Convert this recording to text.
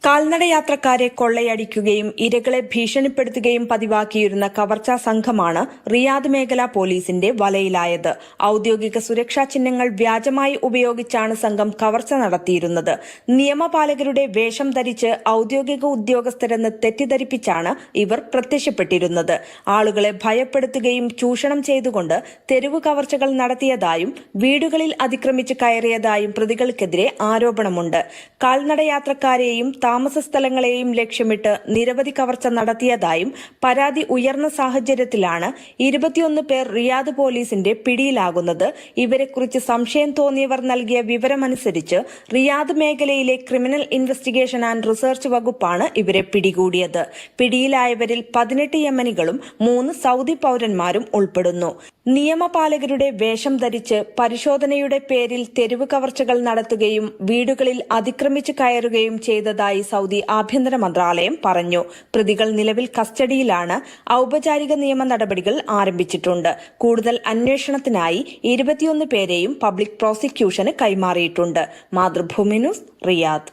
കാൽനടയാത്രക്കാരെ കൊള്ളയടിക്കുകയും ഇരകളെ ഭീഷണിപ്പെടുത്തുകയും പതിവാക്കിയിരുന്ന കവർച്ചാ സംഘമാണ് റിയാദ് മേഖലാ പോലീസിന്റെ വലയിലായത്. ഔദ്യോഗിക സുരക്ഷാ ചിഹ്നങ്ങൾ വ്യാജമായി ഉപയോഗിച്ചാണ് സംഘം കവർച്ച നടത്തിയിരുന്നത്. നിയമപാലകരുടെ വേഷം ധരിച്ച് ഔദ്യോഗിക ഉദ്യോഗസ്ഥരെന്ന് തെറ്റിദ്ധരിപ്പിച്ചാണ് ഇവർ പ്രത്യക്ഷപ്പെട്ടിരുന്നത്. ആളുകളെ ഭയപ്പെടുത്തുകയും ചൂഷണം ചെയ്തുകൊണ്ട് തെരുവ് കവർച്ചകൾ നടത്തിയതായും വീടുകളിൽ അതിക്രമിച്ച് കയറിയതായും പ്രതികൾക്കെതിരെ ആരോപണമുണ്ട്. കാൽനടയാത്രക്കാരെയും താമസ സ്ഥലങ്ങളെയും ലക്ഷ്യമിട്ട് നിരവധി കവർച്ച നടത്തിയതായും പരാതി ഉയർന്ന സാഹചര്യത്തിലാണ് 21 പേർ റിയാദ് പോലീസിന്റെ പിടിയിലാകുന്നത്. ഇവരെക്കുറിച്ച് സംശയം തോന്നിയവർ നൽകിയ വിവരമനുസരിച്ച് റിയാദ് മേഖലയിലെ ക്രിമിനൽ ഇൻവെസ്റ്റിഗേഷൻ ആൻഡ് റിസർച്ച് വകുപ്പാണ് ഇവരെ പിടികൂടിയത്. പിടിയിലായവരിൽ 18 യമനികളും 3 സൗദി പൌരന്മാരും ഉൾപ്പെടുന്നു. നിയമപാലകരുടെ വേഷം ധരിച്ച് പരിശോധനയുടെ പേരിൽ തെരുവ് കവർച്ചകൾ നടത്തുകയും വീടുകളിൽ അതിക്രമിച്ച് കയറുകയും ചെയ്തതായി സൗദി ആഭ്യന്തര മന്ത്രാലയം പറഞ്ഞു. പ്രതികൾ നിലവിൽ കസ്റ്റഡിയിലാണ്. ഔപചാരിക നിയമ നടപടികൾ ആരംഭിച്ചിട്ടുണ്ട്. കൂടുതൽ അന്വേഷണത്തിനായി 21 പേരെയും പബ്ലിക് പ്രോസിക്യൂഷന് കൈമാറിയിട്ടുണ്ട്. Mathrubhumi news, Riyadh.